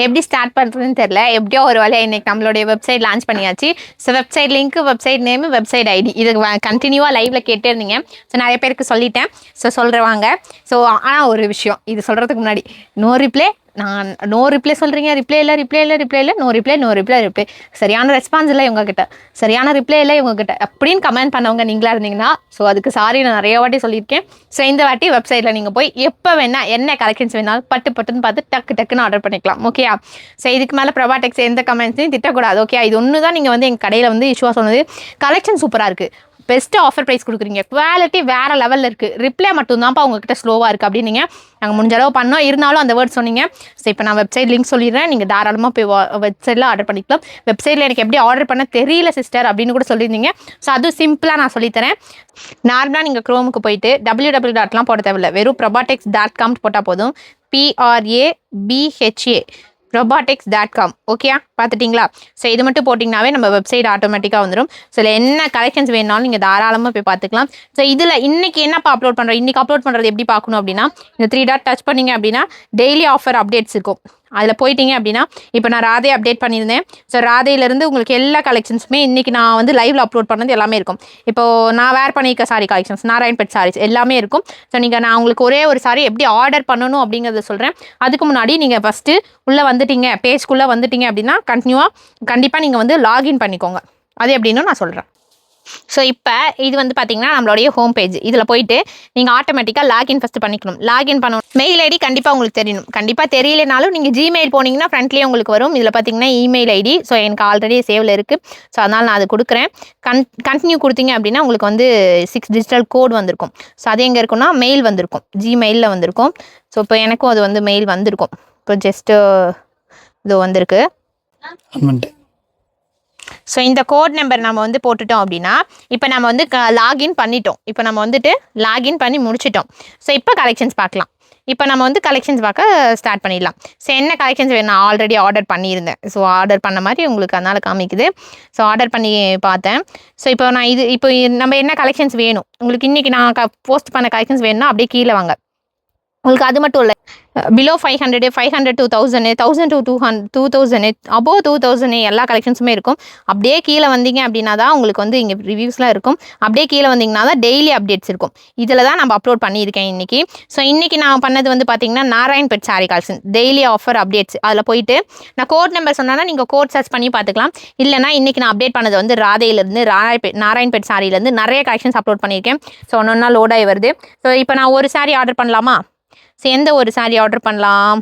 எப்படி ஸ்டார்ட் பண்ணுறதுன்னு தெரில. எப்படியோ ஒரு வழியாக இன்றைக்கி நம்மளுடைய வெப்சைட் லான்ச் பண்ணியாச்சு. So website link, website name, website ID இது கண்டினியூவாக லைவில் கேட்டே இருந்தீங்க. ஸோ நிறைய பேருக்கு சொல்லிட்டேன். ஸோ சொல்கிறவாங்க. ஸோ ஆனால் ஒரு விஷயம், இது சொல்கிறதுக்கு முன்னாடி நோ ரிப்ளே, நான் நோ ரிப்ளை சொல்கிறீங்க, ரிப்ளை இல்லை, நோ ரிப்ளை. சரியான ரெஸ்பான்ஸ் இல்லை இவங்ககிட்ட, சரியான ரிப்ளை இல்லை இவங்ககிட்ட அப்படின்னு கமெண்ட் பண்ணவங்க நீங்களாக இருந்தீங்கன்னா ஸோ அதுக்கு சாரி. நான் நிறைய வாட்டி சொல்லியிருக்கேன். ஸோ இந்த வாட்டி வெப்சைட்டில் நீங்கள் போய் எப்போ வேணால் என்ன கலெக்ஷன்ஸ் வேணாலும் பட்டுன்னு பார்த்து டக்குன்னு ஆர்டர் பண்ணிக்கலாம். ஓகேயா? ஸோ இதுக்கு மேலே பிரபாடெக்ஸ் எந்த கமெண்ட்ஸையும் திட்டக்கூடாது. ஓகே, இது ஒன்று தான் நீங்கள் வந்து எங்கள் கடையில் வந்து இஷ்யூவாக சொன்னது. கலெக்ஷன் சூப்பராக இருக்குது, பெஸ்ட்டு ஆஃபர் ப்ரைஸ் கொடுக்குறீங்க, குவாலிட்டி வேறு லெவலில் இருக்குது, ரிப்ளை மட்டும்தான்ப்பா உங்ககிட்ட ஸ்லோவாக இருக்குது அப்படின்னீங்க. நாங்கள் முடிஞ்ச அளவு பண்ணோம், இருந்தாலும் அந்த வேர்ட் சொன்னீங்க. ஸோ இப்போ நான் வெப்சைட் லிங்க் சொல்லிடுறேன், நீங்கள் தாராளமாக போய் வெப்சைட்டில் ஆர்டர் பண்ணிக்கலாம். வெப்சைட்டில் எனக்கு எப்படி ஆர்டர் பண்ண தெரியல சிஸ்டர் அப்படின்னு கூட சொல்லியிருந்தீங்க. ஸோ அதுவும் சிம்பிளாக நான் சொல்லித்தரேன். நார்மலாக நீங்கள் க்ரோமுக்கு போயிட்டு www.லாம் போட தேவையில்லை, வெறும் probatex.com போட்டால் போதும். PRABHA robotics.com. ஓகேயா? பார்த்துட்டிங்களா? ஸோ இது மட்டும் போட்டிங்கனாவே நம்ம வெப்சைட் ஆட்டோமேட்டிக்காக வந்துடும். ஸோ இதில் என்ன கலெக்ஷன்ஸ் வேணுனாலும் நீங்கள் தாராளமாக போய் பார்த்துக்கலாம். ஸோ இதில் இன்றைக்கி என்னப்பா அப்லோட் பண்ணுறோம், இன்றைக்கி அப்லோட் பண்ணுறது எப்படி பார்க்கணும் அப்படின்னா, இந்த 3 டாட் டச் பண்ணிங்க அப்படின்னா டெய்லி ஆஃபர் அப்டேட்ஸ் இருக்கும். அதில் போயிட்டீங்க அப்படின்னா இப்போ நான் ராதே அப்டேட் பண்ணியிருந்தேன். ஸோ ராதேலேருந்து உங்களுக்கு எல்லா கலெக்ஷன்ஸுமே இன்றைக்கி நான் வந்து லைவில் அப்லோட் பண்ணது எல்லாமே இருக்கும். இப்போது நான் வேர் பண்ணியிருக்க சாரி கலெக்ஷன்ஸ், நாராயண்பேட் சாரீஸ் எல்லாமே இருக்கும். ஸோ நான் உங்களுக்கு ஒரே ஒரு சாரி எப்படி ஆர்டர் பண்ணணும் அப்படிங்கிறத சொல்கிறேன். அதுக்கு முன்னாடி நீங்கள் ஃபஸ்ட்டு உள்ளே வந்துட்டீங்க, பேஜ்குள்ளே வந்துட்டீங்க அப்படின்னா கண்டிப்பாக நீங்கள் வந்து லாகின் பண்ணிக்கோங்க. அது எப்படின்னு நான் சொல்கிறேன். ஸோ இப்போ இது வந்து பார்த்தீங்கன்னா நம்மளுடைய ஹோம் பேஜ். இதில் போயிட்டு நீங்கள் ஆட்டோமேட்டிக்காக லாகின் ஃபஸ்ட்டு பண்ணிக்கணும். லாகின் பண்ணணும். மெயில் ஐடி கண்டிப்பாக உங்களுக்கு தெரியணும். கண்டிப்பாக தெரியலனாலும் நீங்கள் ஜிமெயில் போனீங்கன்னா ஃப்ரண்ட்லேயே உங்களுக்கு வரும். இதில் பார்த்தீங்கன்னா இமெயில் ஐடி. ஸோ எனக்கு ஆல்ரெடி சேவில் இருக்குது. ஸோ அதனால் நான் அது கொடுக்குறேன். கண்டினியூ கொடுத்தீங்க அப்படின்னா உங்களுக்கு வந்து 6 டிஜிட்டல் கோட் வந்திருக்கும். ஸோ அது எங்கே இருக்குன்னா மெயில் வந்திருக்கும், ஜிமெயிலில் வந்திருக்கும். ஸோ இப்போ எனக்கும் அது வந்து மெயில் வந்திருக்கும். இப்போ ஜஸ்ட்டு இது வந்திருக்கு. ஸோ இந்த கோட் நம்பர் நம்ம வந்து போட்டுட்டோம் அப்படின்னா இப்போ நம்ம வந்து லாகின் பண்ணிட்டோம். இப்போ நம்ம வந்துட்டு லாகின் பண்ணி முடிச்சிட்டோம். ஸோ இப்போ கலெக்ஷன்ஸ் பார்க்கலாம். இப்போ நம்ம வந்து கலெக்ஷன்ஸ் பார்க்க ஸ்டார்ட் பண்ணிடலாம். ஸோ என்ன கலெக்ஷன்ஸ் வேணும், நான் ஆல்ரெடி ஆர்டர் பண்ணியிருந்தேன். ஸோ ஆர்டர் பண்ண மாதிரி உங்களுக்கு அதனால் காமிக்குது. ஸோ ஆர்டர் பண்ணி பார்த்தேன். ஸோ இப்போ நான் இப்போ நம்ம என்ன கலெக்ஷன்ஸ் வேணும் உங்களுக்கு, இன்றைக்கி நான் போஸ்ட் பண்ண கலெக்ஷன்ஸ் வேணும்னா அப்படியே கீழே வாங்க. உங்களுக்கு அது மட்டும் இல்லை, பிலோ 500, 500 to 1000, 1000 to 2000, above 2000 எல்லா கலெக்ஷன்ஸுமே இருக்கும். அப்படியே கீழே வந்தீங்க அப்படின்னா தான் உங்களுக்கு வந்து இங்கே ரிவ்யூஸ்லாம் இருக்கும். அப்படியே கீழே வந்தீங்கன்னா தான் டெய்லி அப்டேட்ஸ் இருக்கும். இதில் தான் நம்ம அப்லோட் பண்ணியிருக்கேன் இன்றைக்கி. ஸோ இன்றைக்கி நான் பண்ணது வந்து பார்த்தீங்கன்னா Narayanpet sorry collection daily offer updates. அதில் போயிட்டு நான் கோட் நம்பர் சொன்னால் நீங்கள் கோட் சர்ச் பண்ணி பார்த்துக்கலாம். இல்லைனா இன்றைக்கி நான் அப்டேட் பண்ணது வந்து ராதேயிலேருந்து நாராயண்பேட் சாரியிலேருந்து நிறைய கலெக்ஷன்ஸ் அப்லோட் பண்ணியிருக்கேன். ஸோ ஒன்றா லோடாகி வருது. ஸோ இப்போ நான் ஒரு சாரி ஆர்டர் பண்ணலாமா? ஸோ எந்த ஒரு சாரீ ஆர்டர் பண்ணலாம்?